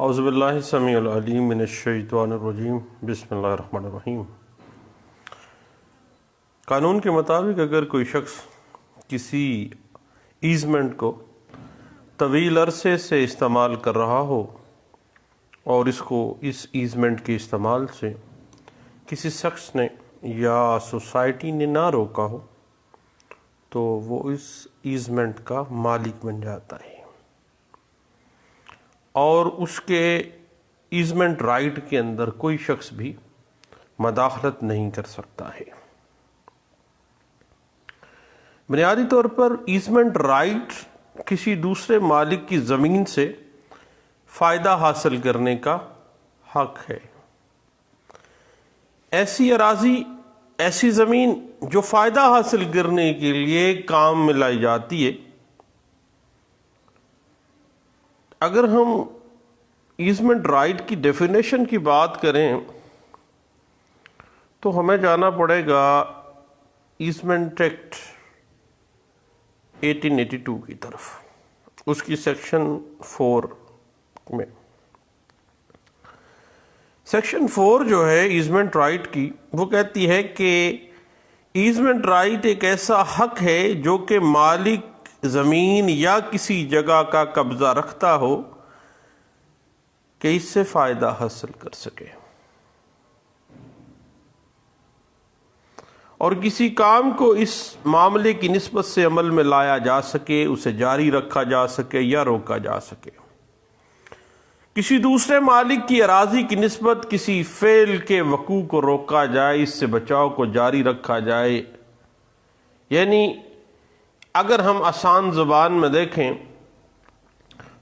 اعوذ باللہ السمیع العلیم من الشیطان الرجیم بسم اللہ الرحمن الرحیم۔ قانون کے مطابق اگر کوئی شخص کسی ایزمنٹ کو طویل عرصے سے استعمال کر رہا ہو اور اس ایزمنٹ کے استعمال سے کسی شخص نے یا سوسائٹی نے نہ روکا ہو تو وہ اس ایزمنٹ کا مالک بن جاتا ہے اور اس کے ایزمنٹ رائٹ کے اندر کوئی شخص بھی مداخلت نہیں کر سکتا ہے۔ بنیادی طور پر ایزمنٹ رائٹ کسی دوسرے مالک کی زمین سے فائدہ حاصل کرنے کا حق ہے۔ ایسی اراضی، ایسی زمین جو فائدہ حاصل کرنے کے لیے کام میں لائی جاتی ہے، اگر ہم ایزمنٹ رائٹ کی ڈیفینیشن کی بات کریں تو ہمیں جانا پڑے گا ایزمنٹ ایکٹ 1882 کی طرف، اس کی سیکشن 4 میں۔ سیکشن 4 جو ہے ایزمنٹ رائٹ کی، وہ کہتی ہے کہ ایزمنٹ رائٹ ایک ایسا حق ہے جو کہ مالک زمین یا کسی جگہ کا قبضہ رکھتا ہو کہ اس سے فائدہ حاصل کر سکے اور کسی کام کو اس معاملے کی نسبت سے عمل میں لایا جا سکے، اسے جاری رکھا جا سکے یا روکا جا سکے۔ کسی دوسرے مالک کی اراضی کی نسبت کسی فعل کے وقوع کو روکا جائے، اس سے بچاؤ کو جاری رکھا جائے۔ یعنی اگر ہم آسان زبان میں دیکھیں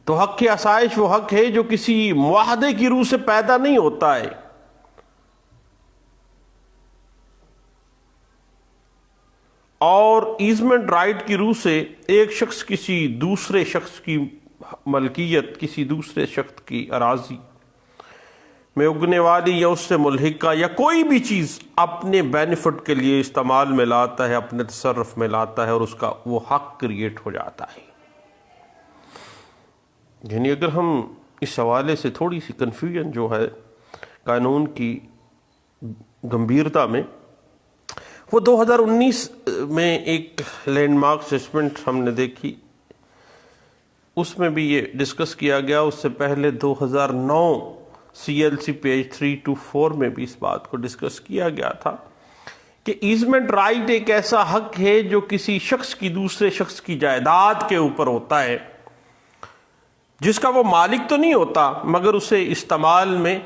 تو حق آسائش وہ حق ہے جو کسی معاہدے کی روح سے پیدا نہیں ہوتا ہے، اور ایزمنٹ رائٹ کی روح سے ایک شخص کسی دوسرے شخص کی ملکیت، کسی دوسرے شخص کی اراضی میں اگنے والی یا اس سے ملحقہ یا کوئی بھی چیز اپنے بینیفٹ کے لیے استعمال میں لاتا ہے، اپنے تصرف میں لاتا ہے اور اس کا وہ حق کریٹ ہو جاتا ہے۔ یعنی اگر ہم اس حوالے سے تھوڑی سی کنفیوژن جو ہے قانون کی گمبھیرتا میں، وہ 2019 میں ایک لینڈ مارک ججمنٹ ہم نے دیکھی، اس میں بھی یہ ڈسکس کیا گیا۔ اس سے پہلے 2009 CLC پیج 324 میں بھی اس بات کو ڈسکس کیا گیا تھا کہ ایزمنٹ رائٹ ایک ایسا حق ہے جو کسی شخص کی دوسرے شخص کی جائیداد کے اوپر ہوتا ہے، جس کا وہ مالک تو نہیں ہوتا مگر اسے استعمال میں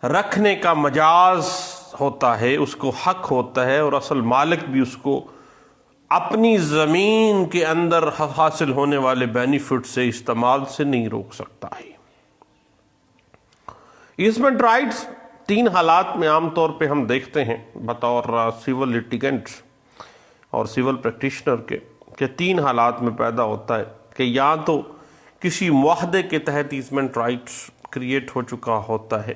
رکھنے کا مجاز ہوتا ہے، اس کو حق ہوتا ہے، اور اصل مالک بھی اس کو اپنی زمین کے اندر حاصل ہونے والے بینیفٹ سے استعمال سے نہیں روک سکتا ہے۔ ایزمنٹ رائٹس 3 حالات میں عام طور پہ ہم دیکھتے ہیں بطور سیول لیٹیگنٹ اور سیول پریکٹیشنر کے، کہ 3 حالات میں پیدا ہوتا ہے کہ یا تو کسی معاہدے کے تحت ایزمنٹ رائٹس کریٹ ہو چکا ہوتا ہے،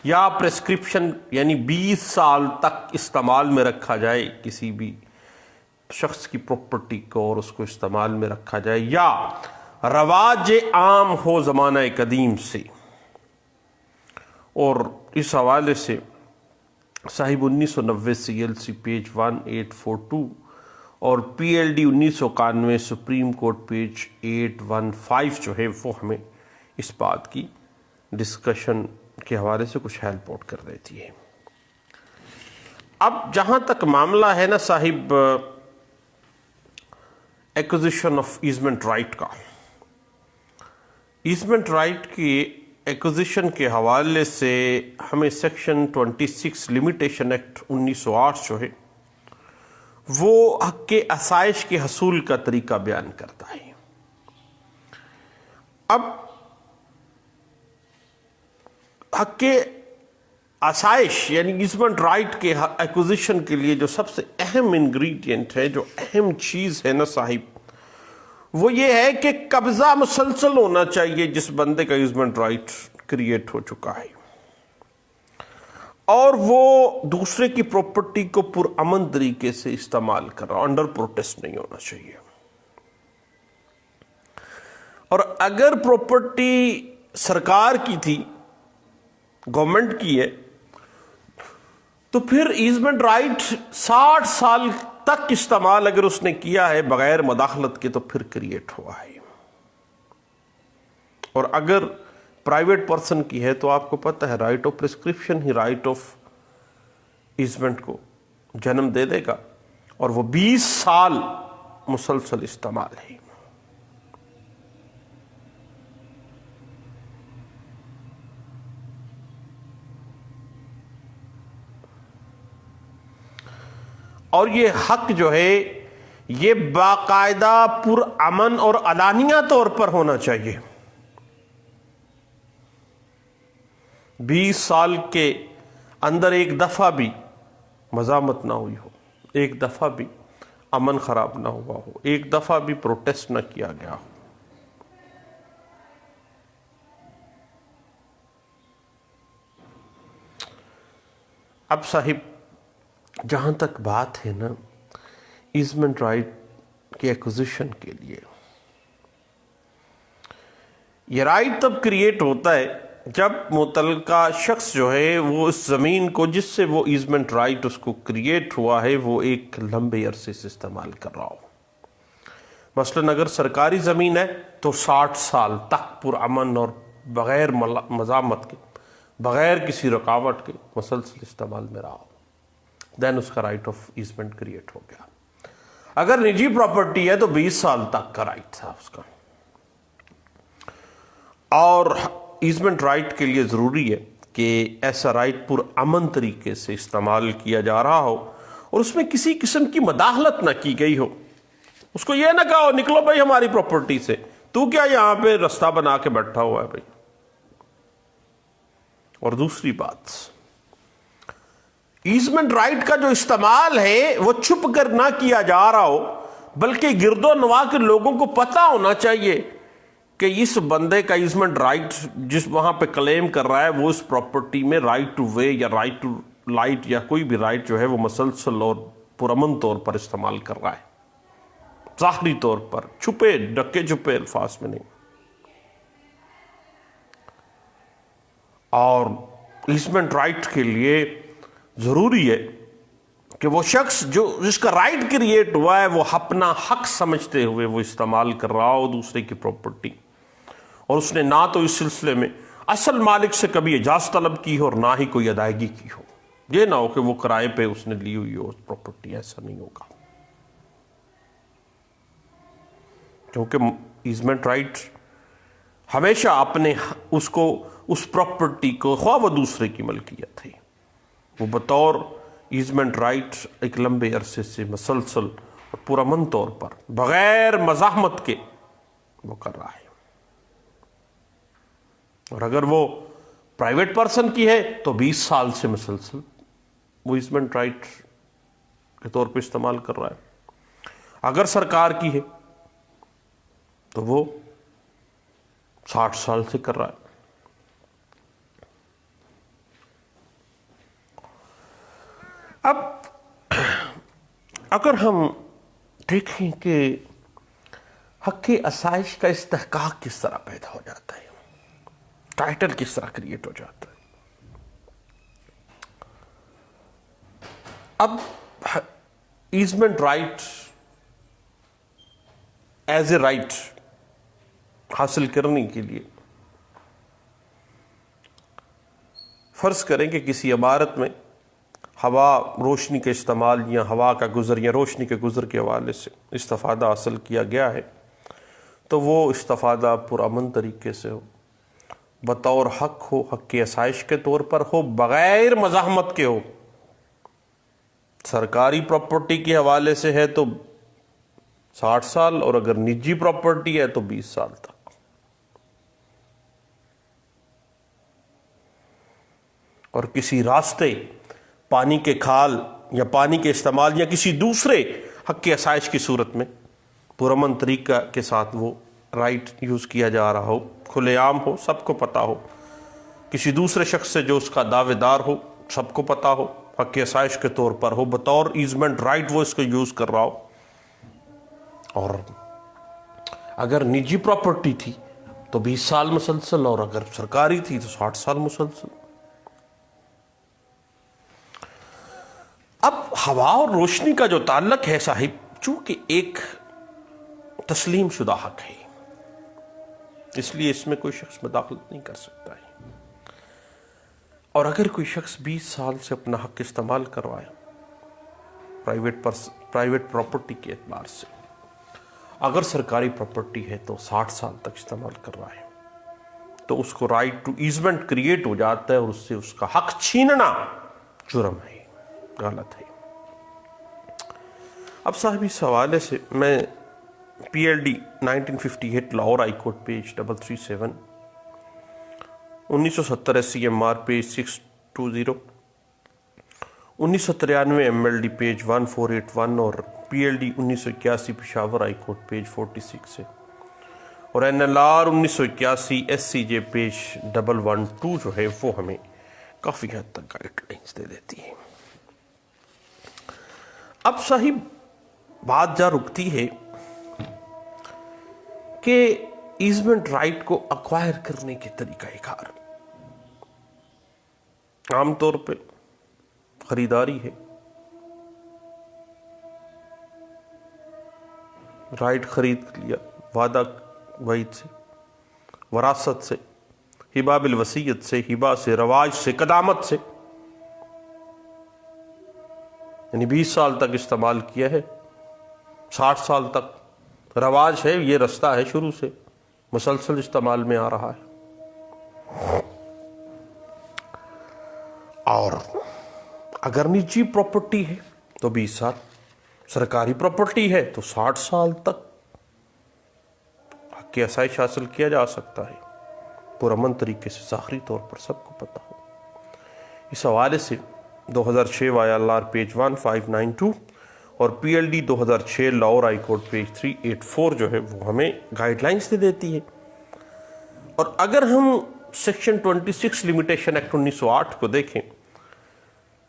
یا پریسکرپشن یعنی 20 سال تک استعمال میں رکھا جائے کسی بھی شخص کی پراپرٹی کو اور اس کو استعمال میں رکھا جائے، یا رواج عام ہو زمانہ قدیم سے۔ اور اس حوالے سے صاحب 1990 CLC پیج 1842 اور PLD 1991 سپریم کورٹ پیج 815 جو ہے وہ ہمیں اس بات کی ڈسکشن کے حوالے سے کچھ ہیلپ آؤٹ کر دیتی ہے۔ اب جہاں تک معاملہ ہے نا صاحب ایکوزیشن آف ایزمنٹ رائٹ کا، ایزمنٹ رائٹ کی ایکوزیشن کے حوالے سے ہمیں سیکشن 26 لمیٹیشن ایکٹ 1908 جو ہے وہ حق آسائش کے حصول کا طریقہ بیان کرتا ہے۔ اب حق آسائش یعنی ایزمنٹ رائٹ کے ایکوزیشن کے لیے جو سب سے اہم انگریڈینٹ ہے، جو اہم چیز ہے نا صاحب، وہ یہ ہے کہ قبضہ مسلسل ہونا چاہیے جس بندے کا ایزمنٹ رائٹ کریٹ ہو چکا ہے، اور وہ دوسرے کی پراپرٹی کو پرامن طریقے سے استعمال کر رہا، انڈر پروٹیسٹ نہیں ہونا چاہیے۔ اور اگر پراپرٹی سرکار کی تھی، گورنمنٹ کی ہے، تو پھر ایزمنٹ رائٹ 60 سال تک استعمال اگر اس نے کیا ہے بغیر مداخلت کے تو پھر کریٹ ہوا ہے. اور اگر پرائیویٹ پرسن کی ہے تو آپ کو پتہ ہے رائٹ آف پرسکرپشن ہی رائٹ آف ایزمنٹ کو جنم دے دے گا، اور وہ 20 سال مسلسل استعمال ہے. اور یہ حق جو ہے یہ باقاعدہ پرامن اور علانیہ طور پر ہونا چاہیے. 20 سال کے اندر ایک دفعہ بھی مزاحمت نہ ہوئی ہو، ایک دفعہ بھی امن خراب نہ ہوا ہو، ایک دفعہ بھی پروٹیسٹ نہ کیا گیا ہو. اب صاحب جہاں تک بات ہے نا ایزمنٹ رائٹ کی ایکوزیشن کے لیے، یہ رائٹ تب کریٹ ہوتا ہے جب متعلقہ شخص جو ہے وہ اس زمین کو جس سے وہ ایزمنٹ رائٹ اس کو کریٹ ہوا ہے وہ ایک لمبے عرصے سے استعمال کر رہا ہو. مثلاً اگر سرکاری زمین ہے تو 60 سال تک پرامن اور بغیر مزاحمت کے، بغیر کسی رکاوٹ کے مسلسل استعمال میں رہا ہو، دین اس کا رائٹ آف ایزمنٹ کریٹ ہو گیا. اگر نجی پراپرٹی ہے تو 20 سال تک کا رائٹ تھا اس کا. اور ایزمنٹ رائٹ کے لیے ضروری ہے کہ ایسا رائٹ پرامن طریقے سے استعمال کیا جا رہا ہو اور اس میں کسی قسم کی مداخلت نہ کی گئی ہو. اس کو یہ نہ کہا ہو نکلو بھائی ہماری پراپرٹی سے، تو کیا یہاں پہ رستہ بنا کے بیٹھا ہوا ہے بھائی. اور دوسری بات، ایزمنٹ رائٹ کا جو استعمال ہے وہ چھپ کر نہ کیا جا رہا ہو، بلکہ گرد و نواح کے لوگوں کو پتہ ہونا چاہیے کہ اس بندے کا ایزمنٹ رائٹ جس وہاں پہ کلیم کر رہا ہے وہ اس پراپرٹی میں رائٹ ٹو وے یا رائٹ ٹو لائٹ یا کوئی بھی رائٹ جو ہے وہ مسلسل اور پرامن طور پر استعمال کر رہا ہے، ظاہری طور پر، چھپے ڈکے چھپے الفاظ میں نہیں. اور ایزمنٹ رائٹ کے لیے ضروری ہے کہ وہ شخص جو جس کا رائٹ کریٹ ہوا ہے وہ اپنا حق سمجھتے ہوئے وہ استعمال کر رہا ہو دوسرے کی پراپرٹی، اور اس نے نہ تو اس سلسلے میں اصل مالک سے کبھی اجازت طلب کی ہو اور نہ ہی کوئی ادائیگی کی ہو. یہ نہ ہو کہ وہ کرائے پہ اس نے لی ہوئی ہو پراپرٹی، ایسا نہیں ہوگا. کیونکہ ایزمنٹ رائٹ ہمیشہ اپنے اس پراپرٹی کو خواہ وہ دوسرے کی ملکیت ہے، وہ بطور ایزمنٹ رائٹ ایک لمبے عرصے سے مسلسل اور پرامن طور پر بغیر مزاحمت کے وہ کر رہا ہے. اور اگر وہ پرائیویٹ پرسن کی ہے تو 20 سال سے مسلسل وہ ایزمنٹ رائٹ کے طور پہ استعمال کر رہا ہے. اگر سرکار کی ہے تو وہ 60 سال سے کر رہا ہے. اب اگر ہم دیکھیں کہ حق آسائش کا استحقاق کس طرح پیدا ہو جاتا ہے، ٹائٹل کس طرح کریٹ ہو جاتا ہے. اب ایزمنٹ رائٹ ایز اے رائٹ حاصل کرنے کے لیے فرض کریں کہ کسی عمارت میں ہوا روشنی کے استعمال یا ہوا کا گزر یا روشنی کے گزر کے حوالے سے استفادہ حاصل کیا گیا ہے تو وہ استفادہ پرامن طریقے سے ہو، بطور حق ہو، حق کی آسائش کے طور پر ہو، بغیر مزاحمت کے ہو. سرکاری پراپرٹی کے حوالے سے ہے تو 60 سال، اور اگر نجی پراپرٹی ہے تو 20 سال تک. اور کسی راستے، پانی کے کھال یا پانی کے استعمال یا کسی دوسرے حق کی آسائش کی صورت میں پرامن طریقہ کے ساتھ وہ رائٹ یوز کیا جا رہا ہو، کھلے عام ہو، سب کو پتہ ہو، کسی دوسرے شخص سے جو اس کا دعوے دار ہو سب کو پتہ ہو، حق کی آسائش کے طور پر ہو، بطور ایزمنٹ رائٹ وہ اس کو یوز کر رہا ہو. اور اگر نجی پراپرٹی تھی تو 20 سال مسلسل، اور اگر سرکاری تھی تو 60 سال مسلسل۔ اب ہوا اور روشنی کا جو تعلق ہے صاحب، چونکہ ایک تسلیم شدہ حق ہے، اس لیے اس میں کوئی شخص مداخلت نہیں کر سکتا ہے۔ اور اگر کوئی شخص 20 سال سے اپنا حق استعمال کروائے پرائیویٹ پراپرٹی کے اعتبار سے، اگر سرکاری پراپرٹی ہے تو 60 سال تک استعمال کر رہا ہے، تو اس کو رائٹ ٹو ایزمنٹ کریٹ ہو جاتا ہے، اور اس سے اس کا حق چھیننا جرم ہے، غلط ہے۔ اب صاحب اس حوالے سے میں P L D 1958 Lahore high court page 337، 1970 S C M R page 620، 1993 M L D page 1481، اور P L D 1981 Peshawar high court page 46 ہے، اور N L R 1981 S C J page 112 جو ہے وہ ہمیں کافی حد تک گائیڈ لائنز دے دیتی ہے۔ اب صاحب بات جا رکتی ہے کہ ایزمنٹ رائٹ کو اکوائر کرنے کے طریقہ کار، عام طور پہ خریداری ہے، رائٹ خرید لیا وعدہ وعید سے، وراثت سے، ہبہ بالوصیت سے، ہبہ سے، رواج سے، قدامت سے، یعنی 20 سال تک استعمال کیا ہے، 60 سال تک رواج ہے، یہ رستہ ہے شروع سے مسلسل استعمال میں آ رہا ہے۔ اور اگر نجی پراپرٹی ہے تو 20 سال، سرکاری پراپرٹی ہے تو 60 سال تک حق کی آسائش حاصل کیا جا سکتا ہے، پرامن طریقے سے، ظاہری طور پر سب کو پتہ ہو۔ اس حوالے سے 2006 وائی ایل آر پیج 1592 اور P L D 2006 Lahore high court page 384 جو ہے وہ ہمیں گائیڈ لائنز دے دیتی ہے۔ اور اگر ہم سیکشن 26 لمیٹیشن ایکٹ 1908 کو دیکھیں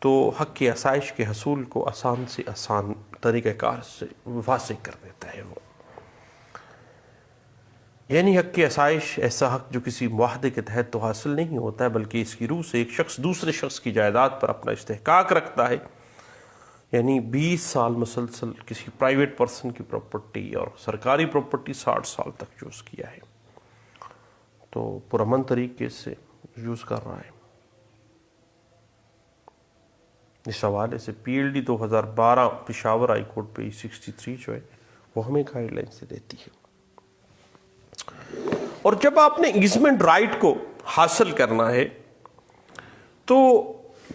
تو حق کی آسائش کے حصول کو آسان سے آسان طریقہ کار سے واضح کر دیتا ہے وہ، یعنی حق کی آسائش ایسا حق جو کسی معاہدے کے تحت تو حاصل نہیں ہوتا ہے، بلکہ اس کی روح سے ایک شخص دوسرے شخص کی جائیداد پر اپنا استحقاق رکھتا ہے، یعنی 20 سال مسلسل کسی پرائیویٹ پرسن کی پراپرٹی اور سرکاری پراپرٹی 60 سال تک یوز کیا ہے، تو پرامن طریقے سے یوز کر رہا ہے۔ اس حوالے سے پی L D 2012 Peshawar high court page 63 جو ہے وہ ہمیں گائیڈ لائن سے دیتی ہے۔ اور جب آپ نے ایزمنٹ رائٹ کو حاصل کرنا ہے تو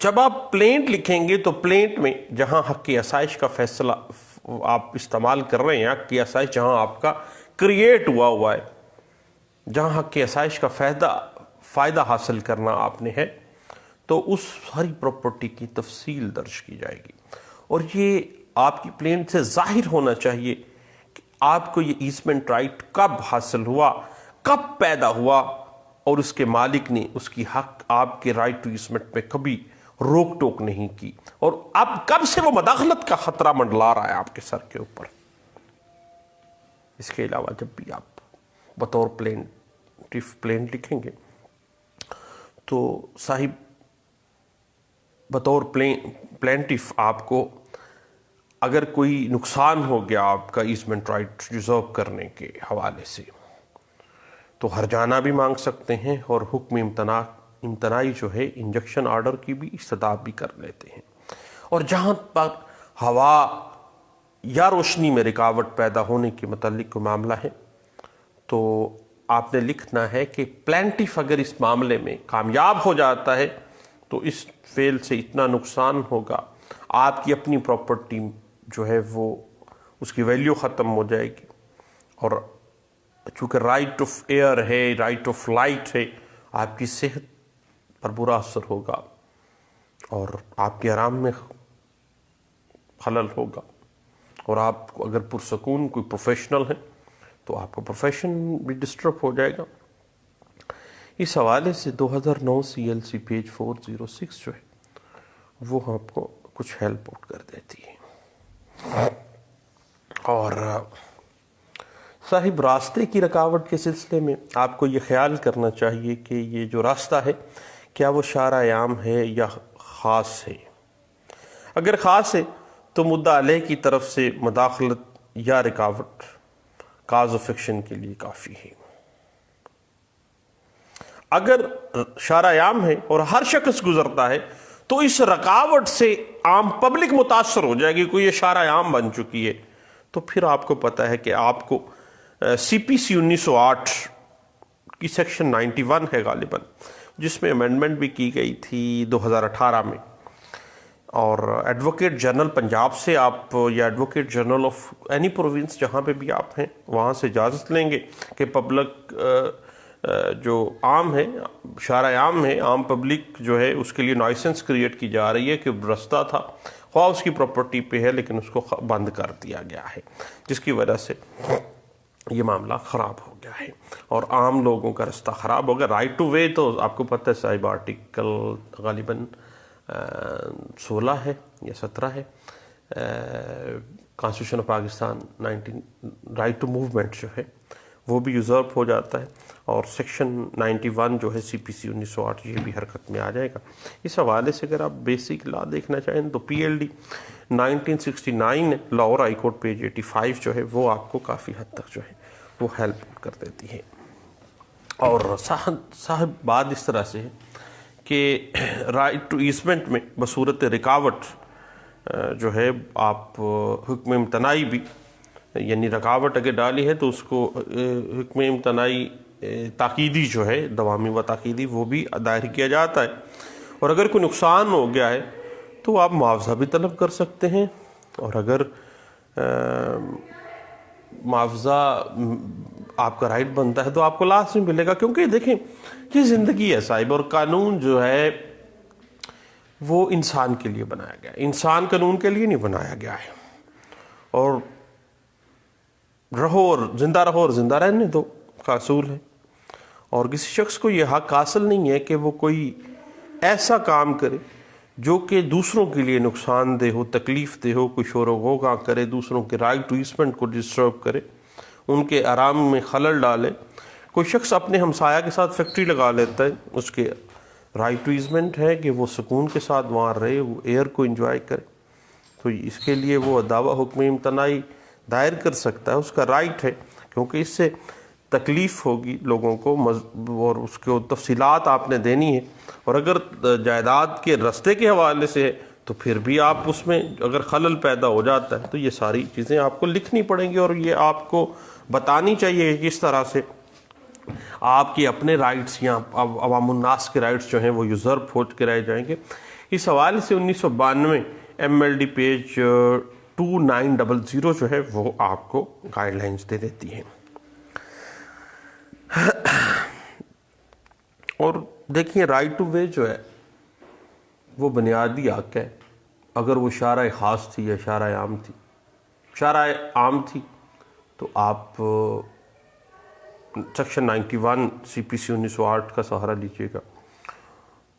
جب آپ پلینٹ لکھیں گے تو پلینٹ میں جہاں حق کی آسائش کا فیصلہ آپ استعمال کر رہے ہیں، حق کی آسائش جہاں آپ کا کریٹ ہوا ہے، جہاں حق کی آسائش کا فائدہ حاصل کرنا آپ نے ہے، تو اس ساری پراپرٹی کی تفصیل درج کی جائے گی، اور یہ آپ کی پلینٹ سے ظاہر ہونا چاہیے کہ آپ کو یہ ایزمنٹ رائٹ کب حاصل ہوا، کب پیدا ہوا، اور اس کے مالک نے اس کی حق آپ کے رائٹ ٹو ایزمنٹ میں کبھی روک ٹوک نہیں کی، اور اب کب سے وہ مداخلت کا خطرہ منڈلا رہا ہے آپ کے سر کے اوپر۔ اس کے علاوہ جب بھی آپ بطور پلینٹ لکھیں گے تو صاحب بطور پلینٹف آپ کو اگر کوئی نقصان ہو گیا آپ کا ایزمنٹ رائٹ ریزرو کرنے کے حوالے سے تو ہرجانہ بھی مانگ سکتے ہیں، اور حکم امتناعی جو ہے انجکشن آرڈر کی بھی استدعا بھی کر لیتے ہیں۔ اور جہاں پر ہوا یا روشنی میں رکاوٹ پیدا ہونے کے متعلق کوئی معاملہ ہے تو آپ نے لکھنا ہے کہ پلینٹف اگر اس معاملے میں کامیاب ہو جاتا ہے تو اس فعل سے اتنا نقصان ہوگا، آپ کی اپنی پراپرٹی جو ہے وہ اس کی ویلیو ختم ہو جائے گی، اور چونکہ رائٹ آف ایئر ہے، رائٹ آف لائٹ ہے، آپ کی صحت پر برا اثر ہوگا اور آپ کے آرام میں خلل ہوگا، اور آپ کو اگر پرسکون کوئی پروفیشنل ہے تو آپ کا پروفیشن بھی ڈسٹرب ہو جائے گا۔ اس حوالے سے 2009 سی ایل سی پیج 406 جو ہے وہ آپ کو کچھ ہیلپ آؤٹ کر دیتی ہے۔ اور صاحب راستے کی رکاوٹ کے سلسلے میں آپ کو یہ خیال کرنا چاہیے کہ یہ جو راستہ ہے کیا وہ شارع عام ہے یا خاص ہے. اگر خاص ہے تو مدعا علیہ کی طرف سے مداخلت یا رکاوٹ کاز آف ایکشن کے لیے کافی ہے. اگر شارع عام ہے اور ہر شخص گزرتا ہے تو اس رکاوٹ سے عام پبلک متاثر ہو جائے گی. کوئی یہ شارع عام بن چکی ہے تو پھر آپ کو پتہ ہے کہ آپ کو سی پی سی 1908 کی سیکشن 91 ہے غالباً، جس میں امینڈمنٹ بھی کی گئی تھی 2018 میں، اور ایڈوکیٹ جنرل پنجاب سے آپ یا advocate general of any province جہاں پہ بھی آپ ہیں وہاں سے اجازت لیں گے کہ پبلک جو عام ہے، شارع عام ہے، عام پبلک جو ہے اس کے لیے نوائسنس کریٹ کی جا رہی ہے کہ رستہ تھا، خواہ اس کی پراپرٹی پہ ہے لیکن اس کو بند کر دیا گیا ہے، جس کی وجہ سے یہ معاملہ خراب ہو گیا ہے اور عام لوگوں کا رستہ خراب ہو گیا. رائٹ ٹو وے تو آپ کو پتہ ہے صاحب آرٹیکل غالباً 16 ہے یا 17 ہے constitution of Pakistan 19 right to movement جو ہے وہ بھی یوزرپ ہو جاتا ہے، اور سیکشن 91 جو ہے سی پی سی 1908 یہ بھی حرکت میں آ جائے گا. اس حوالے سے اگر آپ بیسک لا دیکھنا چاہیں تو پی L D 1969 Lahore high court page 85 جو ہے وہ آپ کو کافی حد تک جو ہے وہ ہیلپ کر دیتی ہے. اور صاحب بات اس طرح سے ہے کہ رائٹ ٹو ایزمنٹ میں بصورت رکاوٹ جو ہے آپ حکم امتناعی بھی، یعنی رکاوٹ اگر ڈالی ہے تو اس کو حکم امتناعی تاکیدی جو ہے دوامی و تاکیدی وہ بھی دائر کیا جاتا ہے، اور اگر کوئی نقصان ہو گیا ہے تو آپ معاوضہ بھی طلب کر سکتے ہیں، اور اگر معاوضہ آپ کا رائٹ بنتا ہے تو آپ کو لازمی ملے گا، کیونکہ دیکھیں یہ زندگی ہے صاحب، اور قانون جو ہے وہ انسان کے لیے بنایا گیا ہے، انسان قانون کے لیے نہیں بنایا گیا ہے. اور رہو اور زندہ رہنے دو کا اصول ہے، اور کسی شخص کو یہ حق حاصل نہیں ہے کہ وہ کوئی ایسا کام کرے جو کہ دوسروں کے لیے نقصان دہ ہو، تکلیف دہ ہو، کوئی شور و غوغا کرے، دوسروں کے رائٹ ٹو ایزمنٹ کو ڈسٹرب کرے، ان کے آرام میں خلل ڈالے. کوئی شخص اپنے ہمسایہ کے ساتھ فیکٹری لگا لیتا ہے، اس کے رائٹ ٹو ایزمنٹ ہے کہ وہ سکون کے ساتھ وہاں رہے، وہ ایئر کو انجوائے کرے، تو اس کے لیے وہ دعویٰ حکم امتناعی دائر کر سکتا ہے، اس کا رائٹ ہے، کیونکہ اس سے تکلیف ہوگی لوگوں کو اور اس کو تفصیلات آپ نے دینی ہے. اور اگر جائیداد کے رستے کے حوالے سے ہے تو پھر بھی آپ اس میں اگر خلل پیدا ہو جاتا ہے تو یہ ساری چیزیں آپ کو لکھنی پڑیں گی، اور یہ آپ کو بتانی چاہیے کہ کس طرح سے آپ کے اپنے رائٹس یا عوام الناس کے رائٹس جو ہیں وہ یوزرپ ہو کے رہ جائیں گے. اس حوالے سے 1992 ایم ایل ڈی پیج 2900 جو ہے وہ آپ کو گائیڈ لائنز دے دیتی ہیں. اور دیکھیے رائٹ ٹو وے جو ہے وہ بنیادی حق ہے، اگر وہ شارع خاص تھی یا شارع عام تھی. شارع عام تھی تو آپ سیکشن 91 سی پی سی 1908 کا سہارا لیجیے گا،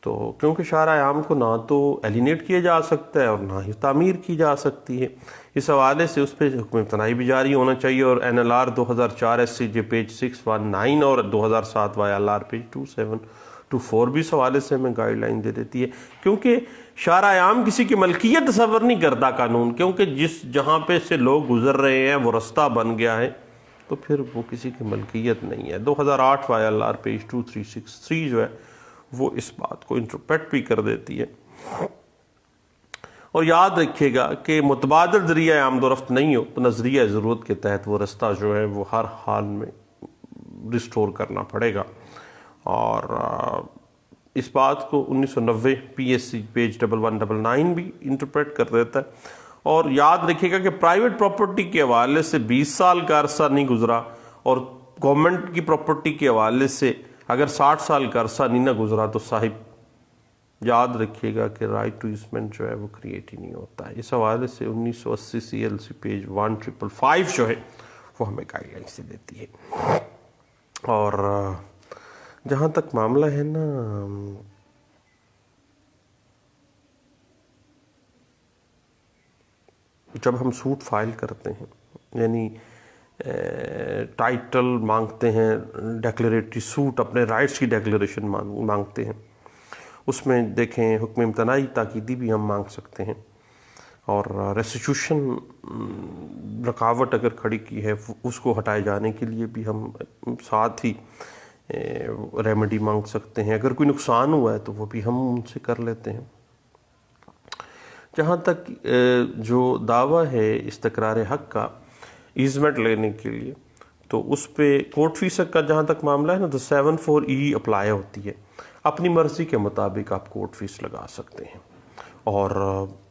تو کیونکہ شارع عام کو نہ تو ایلینیٹ کیا جا سکتا ہے اور نہ ہی تعمیر کی جا سکتی ہے. اس حوالے سے اس پہ حکم امتناعی بھی جاری ہونا چاہیے، اور N L R 2004 S C J page 619 اور 2007 وائی ایل آر پیج 2724 بھی اس حوالے سے ہمیں گائیڈ لائن دے دیتی ہے. کیونکہ شارع عام کسی کی ملکیت تصور نہیں کرتا قانون، کیونکہ جہاں پہ سے لوگ گزر رہے ہیں وہ رستہ بن گیا ہے تو پھر وہ کسی کی ملکیت نہیں ہے. 2008 وائی ایل آر پیج 2363 جو ہے وہ اس بات کو انٹرپریٹ بھی کر دیتی ہے. اور یاد رکھیے گا کہ متبادل ذریعہ آمد و رفت نہیں ہو تو نظریہ ضرورت کے تحت وہ رستہ جو ہے وہ ہر حال میں ریسٹور کرنا پڑے گا. اور اس بات کو 1990 پی ایس سی پیج 1199 بھی انٹرپریٹ کر دیتا ہے. اور یاد رکھیے گا کہ پرائیویٹ پراپرٹی کے حوالے سے 20 سال کا عرصہ نہیں گزرا، اور گورنمنٹ کی پراپرٹی کے حوالے سے اگر 60 سال کا عرصہ نہیں نہ گزرا تو صاحب یاد رکھیے گا کہ رائٹ ٹو ایزمنٹ جو ہے وہ کریٹ ہی نہیں ہوتا ہے. اس حوالے سے 1980 سی ایل سی پیج 1555 جو ہے وہ ہمیں گائیڈ لائن سے دیتی ہے. اور جہاں تک معاملہ ہے نا جب ہم سوٹ فائل کرتے ہیں، یعنی ٹائٹل مانگتے ہیں، ڈیکلیریٹری سوٹ، اپنے رائٹس کی ڈیکلیریشن مانگتے ہیں، اس میں دیکھیں حکم امتناعی تاکیدی بھی ہم مانگ سکتے ہیں، اور ریسٹیٹیوشن رکاوٹ اگر کھڑی کی ہے اس کو ہٹائے جانے کے لیے بھی ہم ساتھ ہی ریمیڈی مانگ سکتے ہیں۔ اگر کوئی نقصان ہوا ہے تو وہ بھی ہم ان سے کر لیتے ہیں۔ جہاں تک جو دعویٰ ہے استقرار حق کا ایزمنٹ لینے کے لیے، تو اس پہ کورٹ فیس کا جہاں تک معاملہ ہے نا، تو 74E اپلائی ہوتی ہے، اپنی مرضی کے مطابق آپ کورٹ فیس لگا سکتے ہیں۔ اور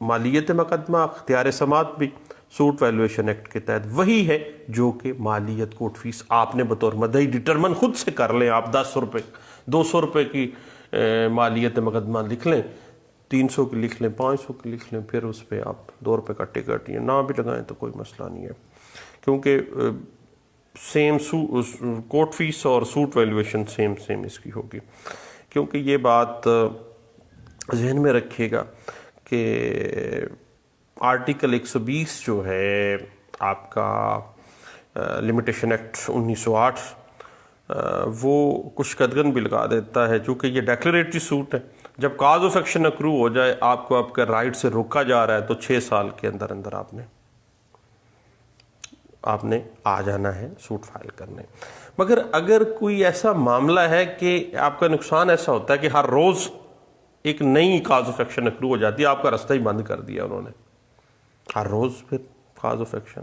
مالیت مقدمہ اختیار سماعت بھی سوٹ ویلویشن ایکٹ کے تحت وہی ہے جو کہ مالیت کورٹ فیس آپ نے بطور مدعی ڈٹرمن خود سے کر لیں۔ آپ 10 روپے 200 روپے کی مالیت مقدمہ لکھ لیں، 300 کی لکھ لیں، 500 کی لکھ لیں، پھر اس پہ آپ 2 روپے کا ٹکٹ یا نہ بھی لگائیں تو کوئی مسئلہ نہیں ہے، کیونکہ سیم کورٹ فیس اور سوٹ ویلویشن سیم اس کی ہوگی۔ کیونکہ یہ بات ذہن میں رکھیے گا کہ آرٹیکل 120 جو ہے آپ کا لمیٹیشن ایکٹ 1908 وہ کچھ قدغن بھی لگا دیتا ہے، چونکہ یہ ڈیکلیریٹری سوٹ ہے۔ جب کاز آف ایکشن اکرو ہو جائے، آپ کو آپ کا رائٹ سے روکا جا رہا ہے، تو 6 سال کے اندر اندر آپ نے آ جانا ہے سوٹ فائل کرنے۔ مگر اگر کوئی ایسا معاملہ ہے کہ آپ کا نقصان ایسا ہوتا ہے کہ ہر روز ایک نئی کاز آف ایکشن اکرو ہو جاتی ہے، آپ کا راستہ ہی بند کر دیا انہوں نے، ہر روز پھر کاز آف ایکشن،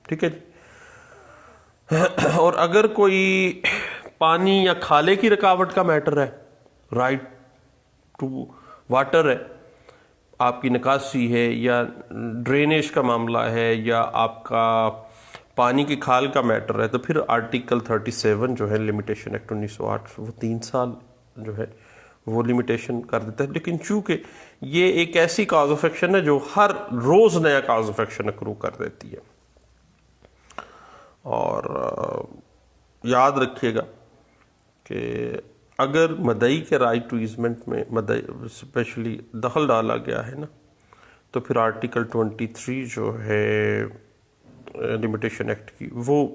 ٹھیک ہے جی۔ اور اگر کوئی پانی یا کھالے کی رکاوٹ کا میٹر ہے، رائٹ ٹو واٹر ہے، آپ کی نکاسی ہے یا ڈرینیج کا معاملہ ہے یا آپ کا پانی کی کھال کا میٹر ہے، تو پھر آرٹیکل 37 جو ہے لمیٹیشن ایکٹ 1908 وہ 3 سال جو ہے وہ لمیٹیشن کر دیتا ہے۔ لیکن چونکہ یہ ایک ایسی کاز آف ایکشن ہے جو ہر روز نیا کاز آف ایکشن اکرو کر دیتی ہے، اور یاد رکھیے گا کہ اگر مدعی کے رائٹ ٹو ایزمنٹ میں مدعی اسپیشلی دخل ڈالا گیا ہے نا، تو پھر آرٹیکل 23 جو ہے لمیٹیشن ایکٹ کی وہ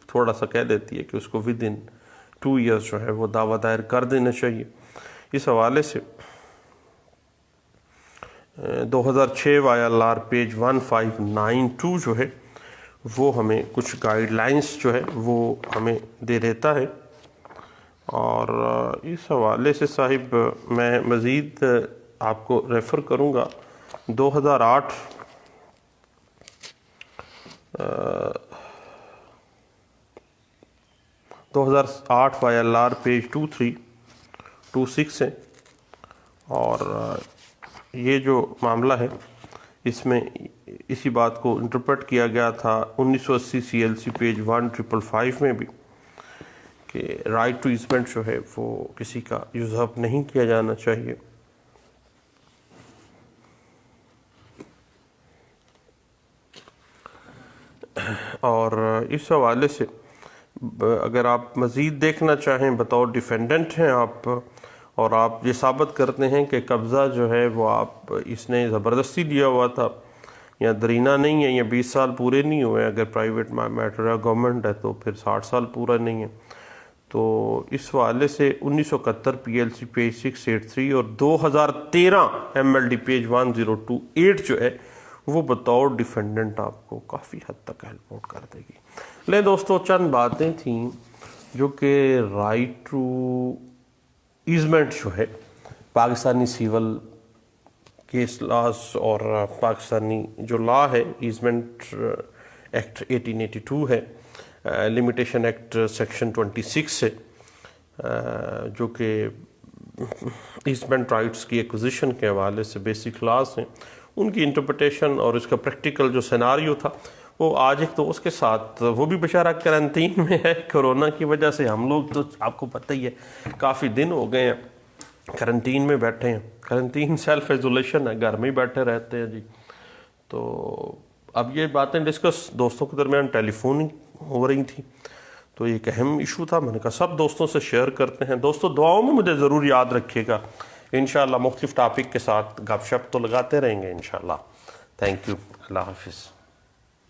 تھوڑا سا کہہ دیتی ہے کہ اس کو ود ان 2 ایئرس جو ہے وہ دعویٰ دائر کر دینا چاہیے۔ اس حوالے سے 2006 YLR پیج 1592 جو ہے وہ ہمیں کچھ گائیڈ لائنز جو ہے وہ ہمیں دے دیتا ہے، اور اس حوالے سے صاحب میں مزید آپ کو ریفر کروں گا 2008 YLR پیج 2326 ہے، اور یہ جو معاملہ ہے اس میں اسی بات کو انٹرپریٹ کیا گیا تھا 1980 CLC پیج 1555 میں بھی، کہ رائٹ ٹو ایزمنٹ جو ہے وہ کسی کا یوزرپ نہیں کیا جانا چاہیے۔ اور اس حوالے سے اگر آپ مزید دیکھنا چاہیں، بطور ڈیفینڈنٹ ہیں آپ، اور آپ یہ ثابت کرتے ہیں کہ قبضہ جو ہے وہ آپ اس نے زبردستی لیا ہوا تھا یا درینہ نہیں ہے، یا 20 سال پورے نہیں ہوئے، اگر پرائیویٹ میٹر ہے گورنمنٹ ہے تو پھر 60 سال پورا نہیں ہے، تو اس حوالے سے 1971 PLC پیج 683 اور 2013 MLD پیج 1028 جو ہے وہ بطور ڈیفینڈنٹ آپ کو کافی حد تک ہیلپ آؤٹ کر دے گی۔ لیں دوستو، چند باتیں تھیں جو کہ رائٹ ٹو ایزمنٹ جو ہے پاکستانی سیول کیس لاز اور پاکستانی جو لا ہے ایزمنٹ ایکٹ 1882 ہے، لمیٹیشن ایکٹ سیکشن 26 ہے، جو کہ ایزمنٹ رائٹس کی ایکوزیشن کے حوالے سے بیسک لاز ہیں، ان کی انٹرپریٹیشن اور اس کا پریکٹیکل جو سیناریو تھا وہ آج ایک دوست کے ساتھ، وہ بھی بیچارہ کرنٹین میں ہے کرونا کی وجہ سے۔ ہم لوگ تو آپ کو پتہ ہی ہے کافی دن ہو گئے ہیں کرنٹین میں بیٹھے ہیں، کرنٹین سیلف ایزولیشن ہے، گھر میں ہی بیٹھے رہتے ہیں جی۔ تو اب یہ باتیں ڈسکس دوستوں کے درمیان ٹیلی فون ہو رہی تھیں، تو ایک اہم ایشو تھا، میں نے کہا سب دوستوں سے شیئر کرتے ہیں۔ دوستوں دعاؤں میں مجھے ضرور یاد رکھیے گا، انشاءاللہ مختلف ٹاپک کے ساتھ گپ شپ تو لگاتے رہیں گے انشاءاللہ۔ تھینک یو، اللہ حافظ۔